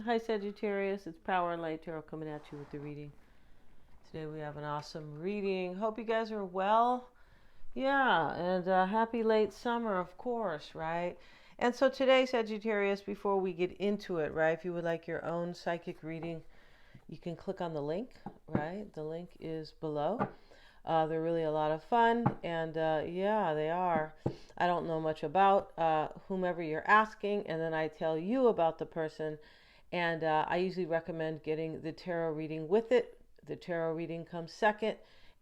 Hi, Sagittarius. It's Power and Light Tarot coming at you with the reading. Today we have an awesome reading. Hope you guys are well. Yeah, and happy late summer, of course, right? And so today, Sagittarius, before we get into it, right, if you would like your own psychic reading, you can click on the link, right? The link is below. They're really a lot of fun, and yeah, they are. I don't know much about whomever you're asking, and then I tell you about the person, and I usually recommend getting the tarot reading with it. The tarot reading comes second,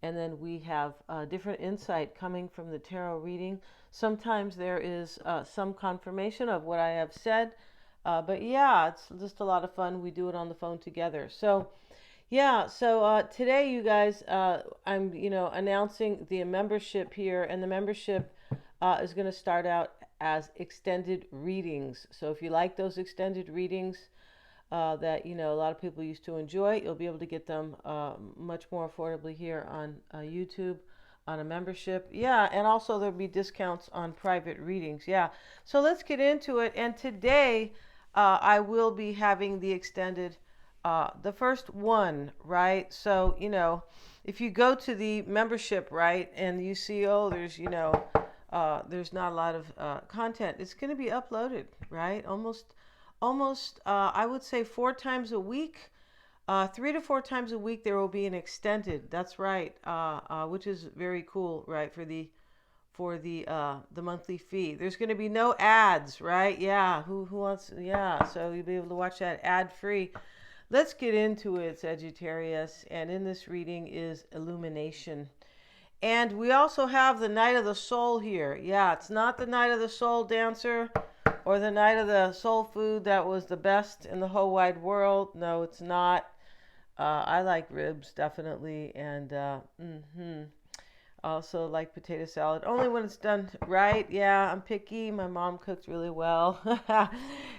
and then we have different insight coming from the tarot reading. Sometimes there is some confirmation of what I have said, but yeah, it's just a lot of fun. We do it on the phone together. So yeah, so today, you guys, I'm, announcing the membership here, and the membership is going to start out as extended readings. So if you like those extended readings that, a lot of people used to enjoy, you'll be able to get them much more affordably here on YouTube on a membership. Yeah, and also there'll be discounts on private readings. Yeah, so let's get into it. And today, I will be having the extended the first one, right? So, if you go to the membership, right, and you see, oh, there's not a lot of content, it's going to be uploaded, right? Almost, I would say 4 times a week, 3 to 4 times a week, there will be an extended. That's right, which is very cool, right? For the monthly fee. There's going to be no ads, right? Yeah, who wants? Yeah, so you'll be able to watch that ad free. Let's get into it, Sagittarius. And in this reading is Illumination. And we also have the Night of the Soul here. Yeah, it's not the Night of the Soul dancer or the Night of the Soul food that was the best in the whole wide world. No, it's not. I like ribs, definitely. And also like potato salad, only when it's done right. Yeah, I'm picky. My mom cooked really well.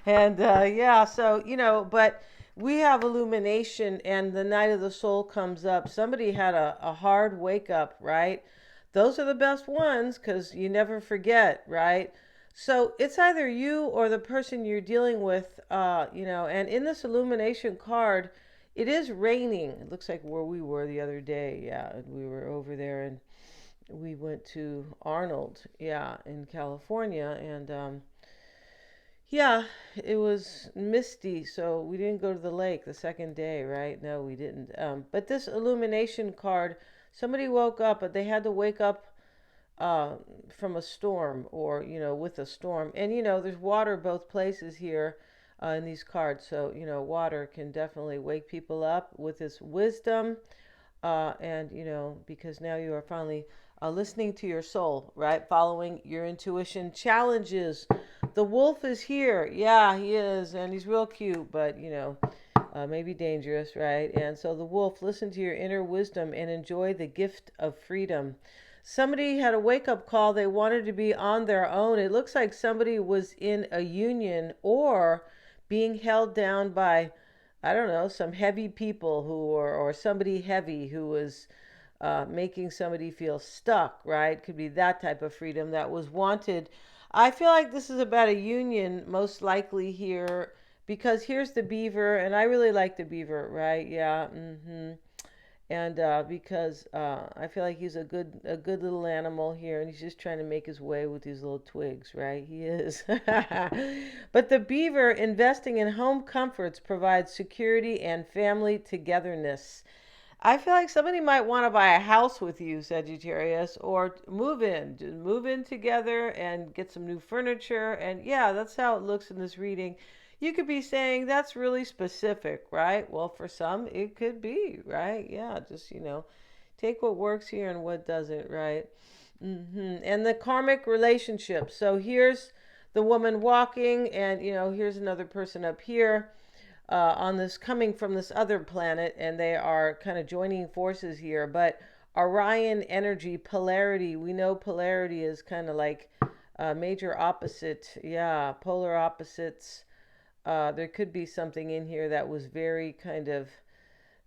And yeah, so, but we have Illumination, and the Night of the Soul comes up. Somebody had a hard wake up, right? Those are the best ones because you never forget, right? So it's either you or the person you're dealing with, and in this Illumination card, it is raining. It looks like where we were the other day. Yeah, we were over there, and we went to Arnold, yeah, in California, and yeah, it was misty, so we didn't go to the lake the second day, right? No, we didn't. But this Illumination card, somebody woke up, but they had to wake up uh, from a storm, or with a storm, and there's water both places here. In these cards, so water can definitely wake people up with its wisdom, and because now you are finally listening to your soul, right? Following your intuition. Challenges. The wolf is here. Yeah, he is, and he's real cute, but maybe dangerous, right? And so the wolf, listen to your inner wisdom and enjoy the gift of freedom. Somebody had a wake up call. They wanted to be on their own. It looks like somebody was in a union or being held down by, I don't know, some heavy people or somebody heavy who was making somebody feel stuck, right? Could be that type of freedom that was wanted. I feel like this is about a union, most likely here, because here's the beaver, and I really like the beaver, right? Yeah, and because I feel like he's a good little animal here, and he's just trying to make his way with these little twigs, right? He is. But the beaver, investing in home comforts, provides security and family togetherness. I feel like somebody might want to buy a house with you, Sagittarius, or move in. Just move in together and get some new furniture. And yeah, that's how it looks in this reading. You could be saying that's really specific, right? Well, for some, it could be, right? Yeah, just, take what works here and what doesn't, right? And the karmic relationship. So here's the woman walking, and, here's another person up here on this, coming from this other planet, and they are kind of joining forces here. But Orion energy, polarity, we know polarity is kind of like major opposite. Yeah, polar opposites. There could be something in here that was very kind of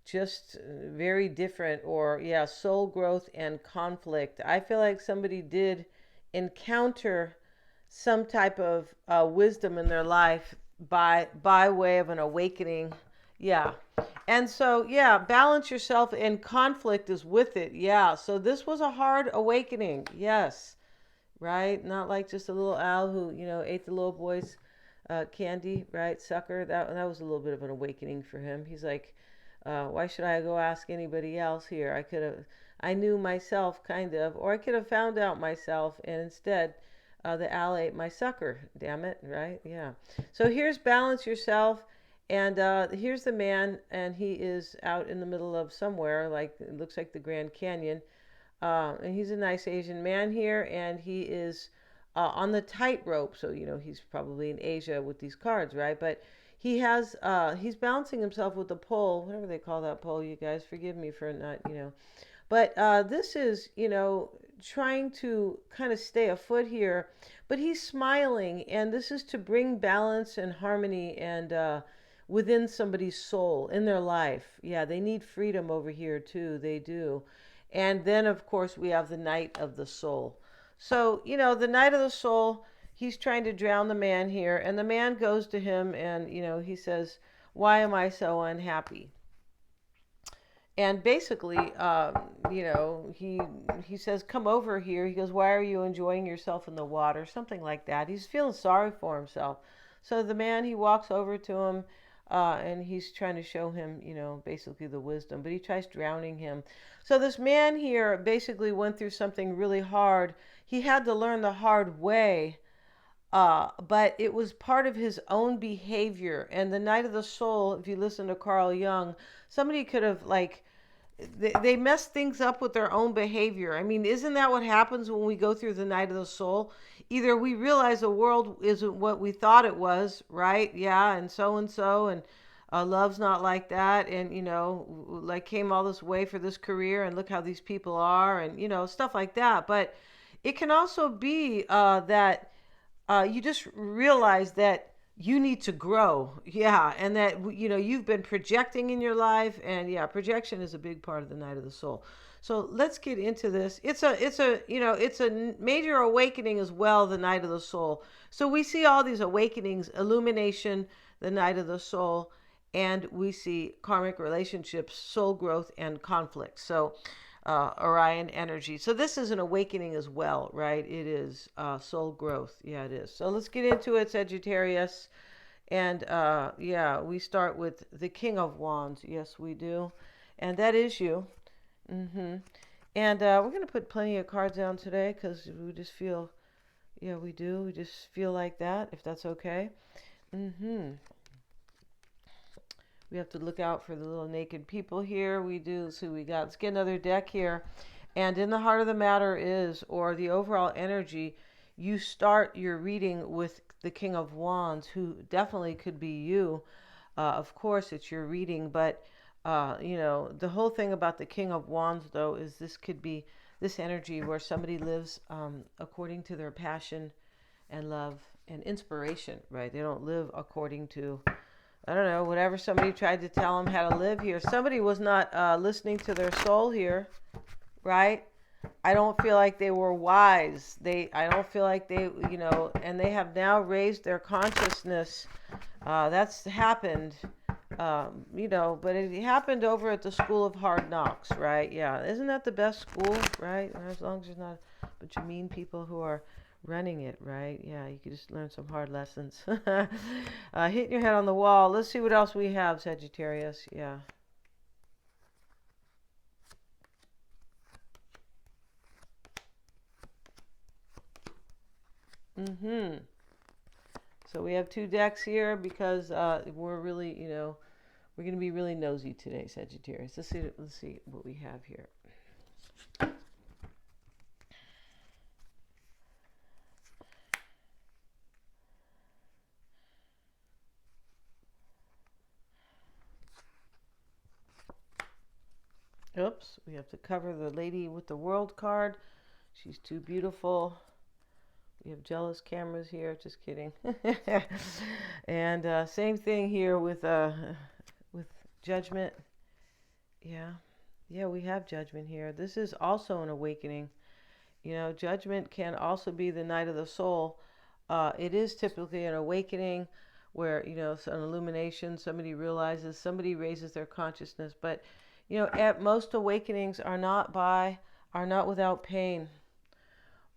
just very different, or yeah, soul growth and conflict. I feel like somebody did encounter some type of wisdom in their life, by way of an awakening. Yeah. And so, yeah, balance yourself, and conflict is with it. Yeah. So this was a hard awakening. Yes. Right? Not like just a little owl who, ate the little boy's candy, right? Sucker. That was a little bit of an awakening for him. He's like, why should I go ask anybody else here? I knew myself kind of, or I could have found out myself, and instead, the owl ate my sucker. Damn it, right? Yeah. So here's balance yourself, and here's the man, and he is out in the middle of somewhere, like it looks like the Grand Canyon, and he's a nice Asian man here, and he is on the tightrope. So he's probably in Asia with these cards, right? But he's balancing himself with the pole, whatever they call that pole. You guys, forgive me for not. But this is, trying to kind of stay afoot here. But he's smiling, and this is to bring balance and harmony and within somebody's soul, in their life. Yeah, they need freedom over here too. They do. And then, of course, we have the Knight of the Soul. So, the Knight of the Soul, he's trying to drown the man here. And the man goes to him and, he says, why am I so unhappy? And basically, he says, come over here. He goes, why are you enjoying yourself in the water? Something like that. He's feeling sorry for himself. So the man, he walks over to him, and he's trying to show him, basically the wisdom, but he tries drowning him. So this man here basically went through something really hard. He had to learn the hard way, but it was part of his own behavior. And the Night of the Soul, if you listen to Carl Jung, somebody could have they mess things up with their own behavior. I mean, isn't that what happens when we go through the Night of the Soul? Either we realize the world isn't what we thought it was, right? Yeah, and so, and love's not like that, and like came all this way for this career, and look how these people are, and stuff like that. But it can also be that you just realize that you need to grow. Yeah. And that, you've been projecting in your life. And yeah, projection is a big part of the Night of the Soul. So let's get into this. It's a major awakening as well, the Night of the Soul. So we see all these awakenings: illumination, the Night of the Soul, and we see karmic relationships, soul growth, and conflict. So Orion energy. So this is an awakening as well, right? It is soul growth. Yeah, it is. So let's get into it, Sagittarius. And yeah, we start with the King of Wands. Yes, we do. And that is you. And we're going to put plenty of cards down today because we just feel, yeah, we do. We just feel like that, if that's okay. We have to look out for the little naked people here. We do. So we got, let's get another deck here. And in the heart of the matter is, or the overall energy, you start your reading with the King of Wands, who definitely could be you. Of course, it's your reading, but the whole thing about the King of Wands, though, is this could be this energy where somebody lives according to their passion and love and inspiration, right? They don't live according to, I don't know, whatever somebody tried to tell them how to live here. Somebody was not listening to their soul here, right? I don't feel like they were wise. I don't feel like they, and they have now raised their consciousness. That's happened, but it happened over at the School of Hard Knocks, right? Yeah. Isn't that the best school, right? As long as there's not a bunch of mean people who are running it, right? Yeah, you could just learn some hard lessons. Hitting your head on the wall. Let's see what else we have, Sagittarius. Yeah. So we have two decks here because we're really, we're going to be really nosy today, Sagittarius. Let's see what we have here. Oops, we have to cover the lady with the world card. She's too beautiful. We have jealous cameras here. Just kidding. And same thing here with judgment. Yeah, we have judgment here. This is also an awakening. Judgment can also be the Night of the Soul. It is typically an awakening where, it's an illumination, somebody realizes, somebody raises their consciousness. But, at most awakenings are not without pain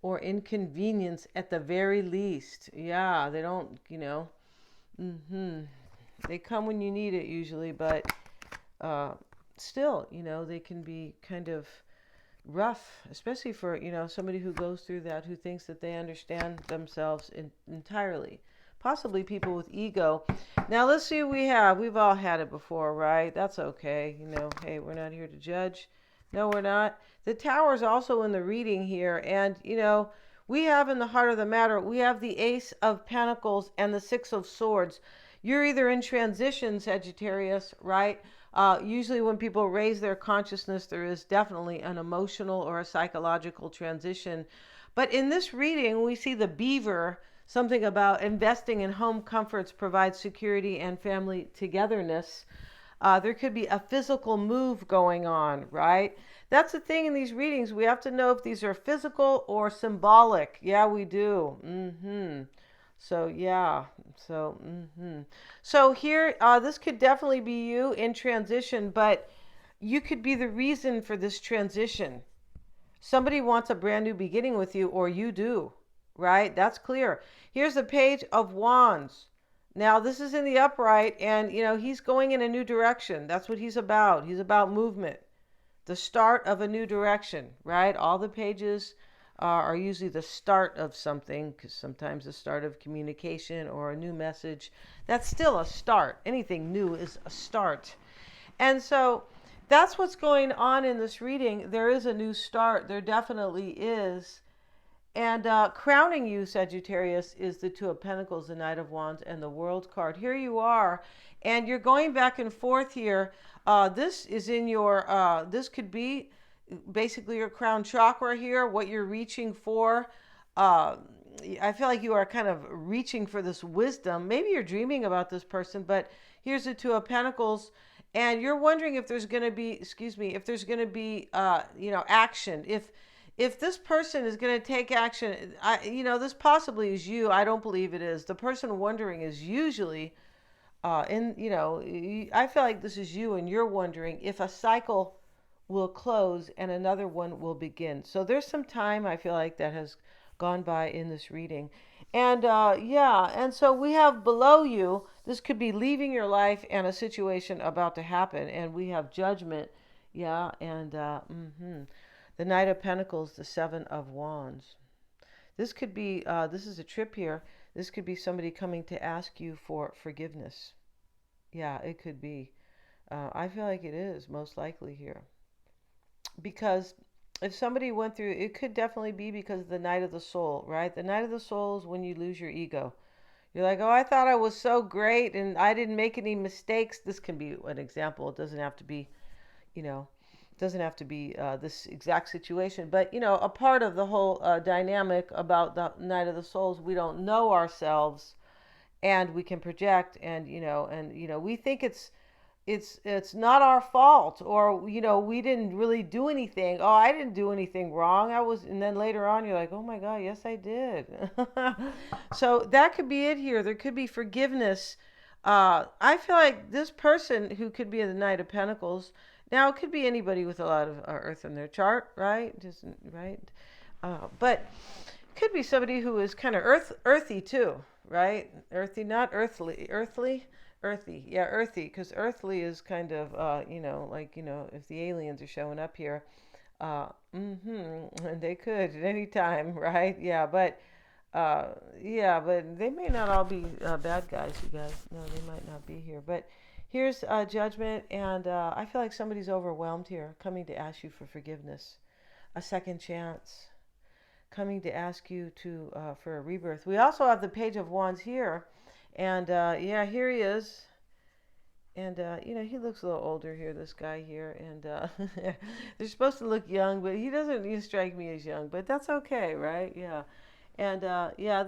or inconvenience at the very least. Yeah, they don't, they come when you need it usually, but still, they can be kind of rough, especially for, somebody who goes through that, who thinks that they understand themselves entirely. Possibly people with ego. Now let's see what we have. We've all had it before, right? That's okay. Hey, we're not here to judge. No, we're not. The Tower is also in the reading here. And, we have in the heart of the matter, we have the Ace of Pentacles and the Six of Swords. You're either in transition, Sagittarius, right? Usually when people raise their consciousness, there is definitely an emotional or a psychological transition. But in this reading, we see the beaver, something about investing in home comforts provides security and family togetherness. There could be a physical move going on, right? That's the thing in these readings. We have to know if these are physical or symbolic. Yeah, we do. So, yeah. So here, this could definitely be you in transition, but you could be the reason for this transition. Somebody wants a brand new beginning with you, or you do, right? That's clear. Here's the Page of Wands. Now, this is in the upright, and, he's going in a new direction. That's what he's about. He's about movement, the start of a new direction, right? All the pages are usually the start of something, because sometimes the start of communication or a new message. That's still a start. Anything new is a start. And so that's what's going on in this reading. There is a new start. There definitely is. And crowning you, Sagittarius, is the Two of Pentacles, the Knight of Wands, and the World card. Here you are, and you're going back and forth here. This is in your, this could be basically your crown chakra here, what you're reaching for. I feel like you are kind of reaching for this wisdom. Maybe you're dreaming about this person, but here's the Two of Pentacles, and you're wondering if there's going to be, if there's going to be, action. If this person is going to take action, this possibly is you. I don't believe it is. The person wondering is usually, I feel like this is you, and you're wondering if a cycle will close and another one will begin. So there's some time, I feel like, that has gone by in this reading. And and so we have below you, this could be leaving your life and a situation about to happen. And we have Judgment, and the Knight of Pentacles, the Seven of Wands. This could be, this is a trip here. This could be somebody coming to ask you for forgiveness. Yeah, it could be. I feel like it is most likely here. Because if somebody went through, it could definitely be because of the Night of the Soul, right? The Night of the Soul is when you lose your ego. You're like, oh, I thought I was so great and I didn't make any mistakes. This can be an example. It doesn't have to be, this exact situation. But, a part of the whole dynamic about the Night of the Souls, we don't know ourselves and we can project and we think it's not our fault, or we didn't really do anything. Oh, I didn't do anything wrong. And then later on you're like, oh my God, yes I did. So that could be it here. There could be forgiveness. I feel like this person who could be the Knight of Pentacles, now it could be anybody with a lot of earth in their chart, right? But it could be somebody who is kind of earthy too, right? Earthy, not earthly. Earthy, because earthly is kind of, if the aliens are showing up here, and they could at any time, right? But they may not all be bad guys, you guys. No, they might not be here. But here's Judgment, and I feel like somebody's overwhelmed here, coming to ask you for forgiveness, a second chance, coming to ask you for a rebirth. We also have the Page of Wands here. And, here he is. And, he looks a little older here, this guy here. And they're supposed to look young, but he doesn't strike me as young. But that's okay, right? Yeah. And,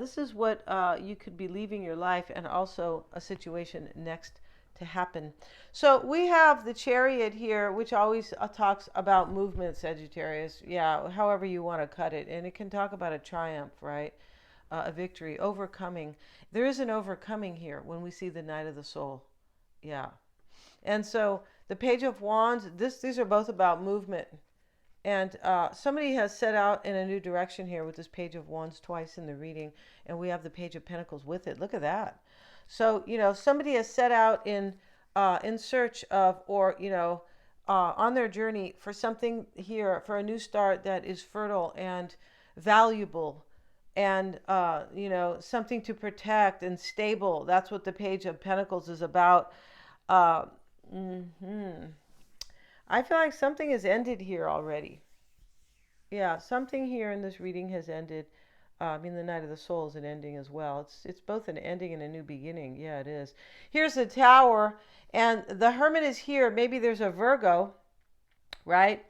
this is what you could be leaving your life, and also a situation next to happen. So we have the Chariot here, which always talks about movement, Sagittarius. Yeah, however you want to cut it. And it can talk about a triumph, right? a victory, overcoming. There is an overcoming here when we see the Knight of the Soul. Yeah. And so the Page of Wands, these are both about movement. And somebody has set out in a new direction here with this Page of Wands twice in the reading. And we have the Page of Pentacles with it. Look at that. So, somebody has set out in search of, or, on their journey for something here, for a new start that is fertile and valuable and, something to protect and stable. That's what the Page of Pentacles is about. Uh, I feel like something has ended here already. Yeah, something here in this reading has ended. The Night of the Soul is an ending as well. It's both an ending and a new beginning. Yeah, it is. Here's the Tower, and the Hermit is here. Maybe there's a Virgo, right?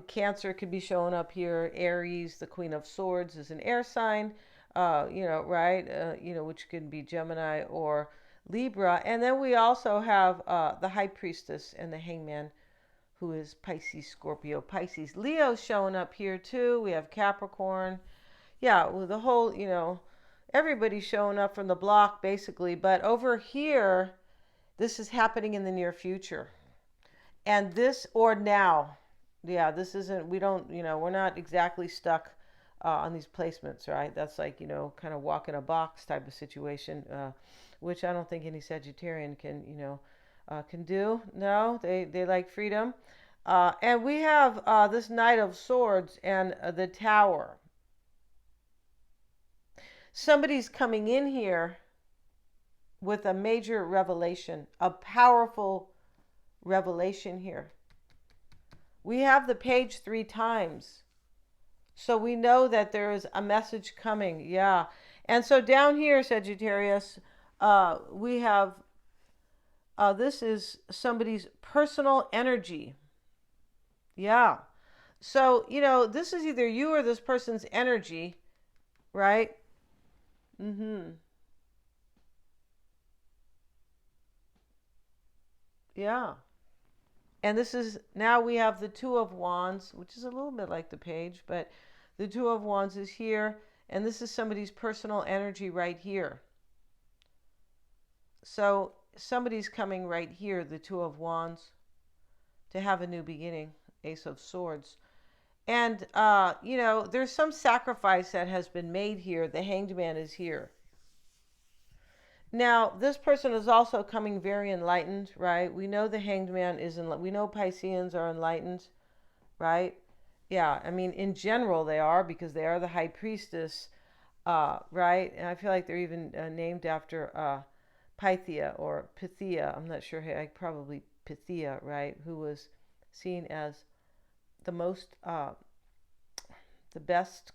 Cancer could be showing up here. Aries, the Queen of Swords, is an air sign, right? Which could be Gemini or Libra. And then we also have the High Priestess and the Hangman, who is Pisces, Scorpio, Pisces. Leo's showing up here too. We have Capricorn. Yeah, well, the whole, everybody's showing up from the block basically. But over here, this is happening in the near future. And this, or now. Yeah, this isn't, we don't, we're not exactly stuck on these placements, right? That's like, kind of walk in a box type of situation, which I don't think any Sagittarian can do. No, they like freedom. And we have this Knight of Swords and the Tower. Somebody's coming in here with a major revelation, a powerful revelation here. We have the page 3 times. So we know that there is a message coming. Yeah. And so down here, Sagittarius, we have, this is somebody's personal energy. Yeah. So, this is either you or this person's energy, right? Yeah. And this is, now we have the Two of Wands, which is a little bit like the page, but the Two of Wands is here, and this is somebody's personal energy right here. So somebody's coming right here, the Two of Wands, to have a new beginning, Ace of Swords. And, there's some sacrifice that has been made here. The Hanged Man is here. Now, this person is also coming very enlightened, right? We know the Hanged Man is enlightened. We know Pisceans are enlightened, right? Yeah, in general they are, because they are the High Priestess, right? And I feel like they're even named after Pythia or Pythia. I'm not sure. Probably Pythia, right? Who was seen as the most, the best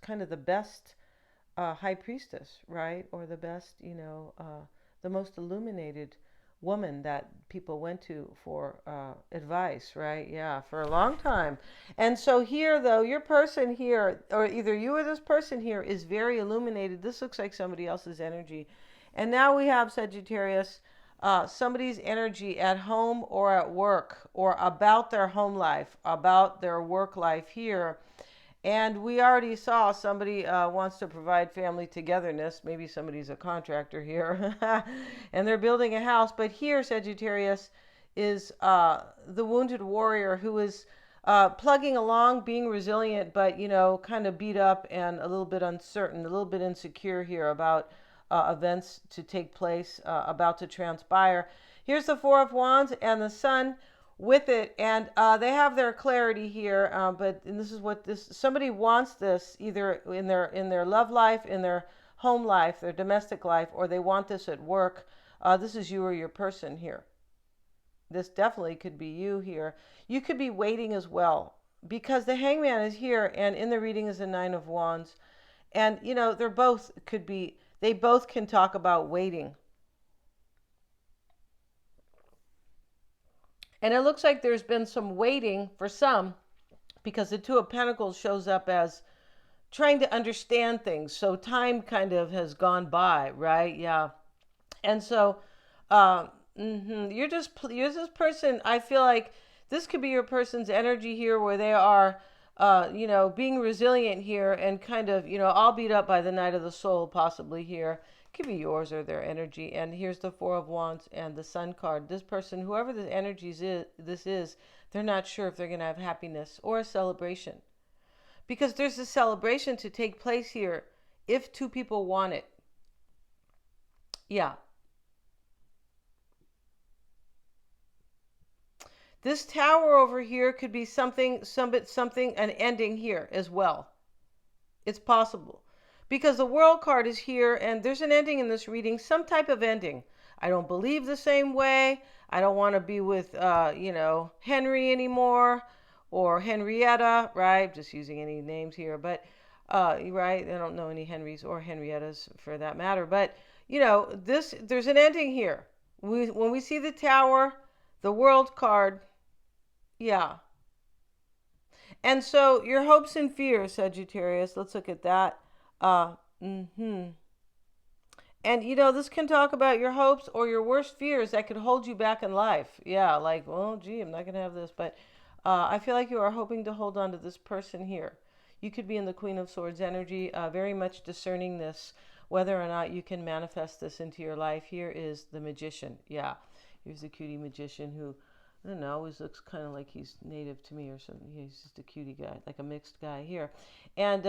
High Priestess, right? Or the best, the most illuminated woman that people went to for advice, right? Yeah, for a long time. And so here, though, your person here, or either you or this person here, is very illuminated. This looks like somebody else's energy. And now we have, Sagittarius, somebody's energy at home or at work, or about their home life, about their work life here. And we already saw somebody wants to provide family togetherness. Maybe somebody's a contractor here and they're building a house. But here, Sagittarius, is the wounded warrior who is plugging along, being resilient, but, kind of beat up and a little bit uncertain, a little bit insecure here about events to take place, about to transpire. Here's the Four of Wands and the Sun with it, and they have their clarity here, and this is what somebody wants this either in their love life, in their home life, their domestic life, or they want this at work. This is you or your person here. This definitely could be you here. You could be waiting as well, because the Hangman is here, and in the reading is the Nine of Wands, and they both can talk about waiting. And it looks like there's been some waiting for some, because the Two of Pentacles shows up as trying to understand things. So time kind of has gone by, right? Yeah. And so you're this person. I feel like this could be your person's energy here, where they are being resilient here and kind of, all beat up by the Knight of the Soul possibly here. Could be yours or their energy. And here's the Four of Wands and the Sun card. This person, whoever the energies this is, they're not sure if they're going to have happiness or a celebration. Because there's a celebration to take place here if two people want it. Yeah. This tower over here could be something, an ending here as well. It's possible. Because the World card is here and there's an ending in this reading, some type of ending. I don't believe the same way. I don't want to be with, Henry anymore or Henrietta, right? Just using any names here, but, right? I don't know any Henrys or Henriettas for that matter, but, there's an ending here. When we see the tower, the World card, yeah. And so your hopes and fears, Sagittarius, let's look at that. Mm-hmm. And this can talk about your hopes or your worst fears that could hold you back in life. Yeah, like, well, gee, I'm not going to have this. But I feel like you are hoping to hold on to this person here. You could be in the Queen of Swords energy, very much discerning this, whether or not you can manifest this into your life. Here is the Magician. Yeah, here's the cutie magician who, I don't know, always looks kind of like he's native to me or something. He's just a cutie guy, like a mixed guy here. And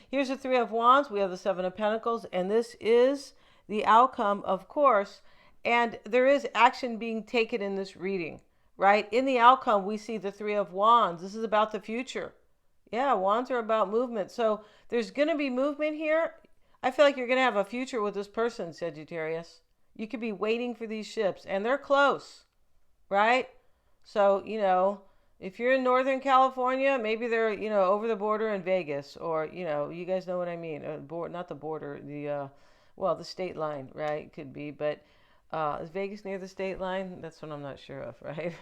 here's the Three of Wands. We have the Seven of Pentacles. And this is the outcome, of course. And there is action being taken in this reading, right? In the outcome, we see the Three of Wands. This is about the future. Yeah, wands are about movement. So there's going to be movement here. I feel like you're going to have a future with this person, Sagittarius. You could be waiting for these ships. And they're close. Right? So, if you're in Northern California, maybe they're, over the border in Vegas or, you guys know what I mean. Not the border, the state line, right? Could be, but is Vegas near the state line? That's what I'm not sure of, right?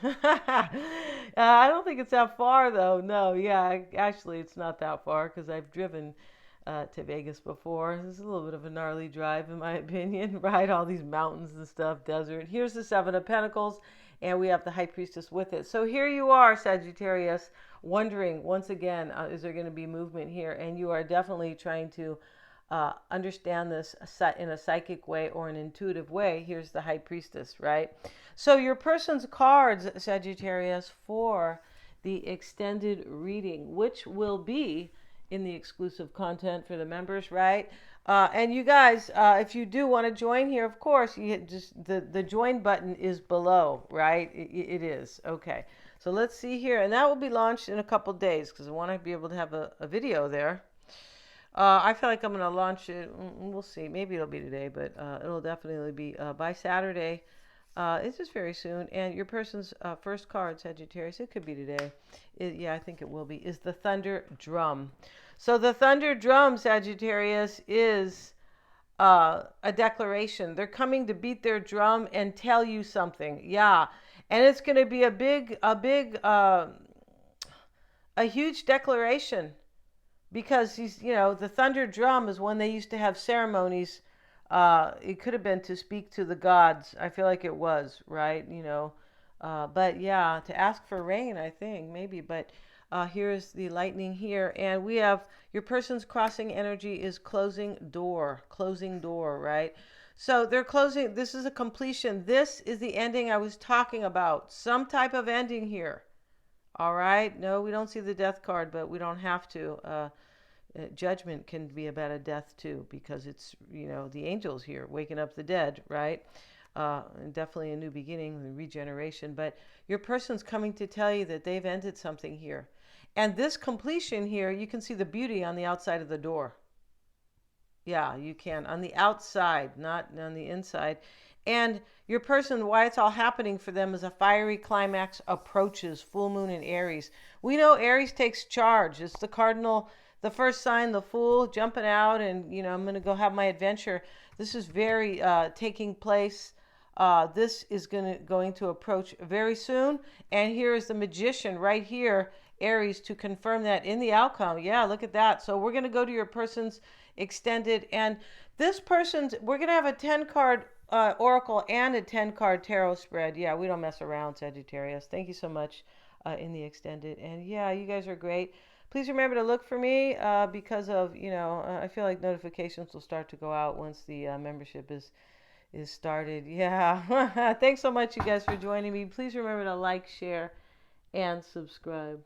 I don't think it's that far though. No, yeah, actually it's not that far because I've driven to Vegas before. This is a little bit of a gnarly drive in my opinion, right? All these mountains and stuff, desert. Here's the Seven of Pentacles. And we have the High Priestess with it. So here you are, Sagittarius, wondering once again, is there going to be movement here? And you are definitely trying to understand this in a psychic way or an intuitive way. Here's the High Priestess, right? So your person's cards, Sagittarius, for the extended reading, which will be in the exclusive content for the members, right? And you guys, if you do want to join here, of course, you just the join button is below, right? It is. Okay. So let's see here. And that will be launched in a couple days because I want to be able to have a video there. I feel like I'm going to launch it. We'll see. Maybe it'll be today, but it'll definitely be by Saturday. It's just very soon. And your person's first card, Sagittarius, it could be today. Yeah, I think it will be, is the Thunder Drum. So the Thunder Drum, Sagittarius, is a declaration. They're coming to beat their drum and tell you something. Yeah. And it's going to be a huge declaration because the Thunder Drum is when they used to have ceremonies. It could have been to speak to the gods. I feel like it was, right? But yeah, to ask for rain, I think maybe, but here's the lightning here. And we have your person's crossing energy is closing door, right? So they're closing. This is a completion. This is the ending I was talking about. Some type of ending here. All right. No, we don't see the death card, but we don't have to. Judgment can be about a death too, because it's, the angels here waking up the dead, right? And definitely a new beginning, regeneration. But your person's coming to tell you that they've ended something here. And this completion here, you can see the beauty on the outside of the door. Yeah, you can. On the outside, not on the inside. And your person, why it's all happening for them is a fiery climax approaches, full moon in Aries. We know Aries takes charge. It's the cardinal, the first sign, the Fool, jumping out and, I'm going to go have my adventure. This is very taking place. This is going to approach very soon. And here is the Magician right here, Aries, to confirm that in the outcome. Yeah, look at that. So we're going to go to your person's extended. And this person's, we're going to have a 10-card Oracle and a 10-card tarot spread. Yeah, we don't mess around, Sagittarius. Thank you so much in the extended. And yeah, you guys are great. Please remember to look for me because of, I feel like notifications will start to go out once the membership is started. Yeah. Thanks so much, you guys, for joining me. Please remember to like, share, and subscribe.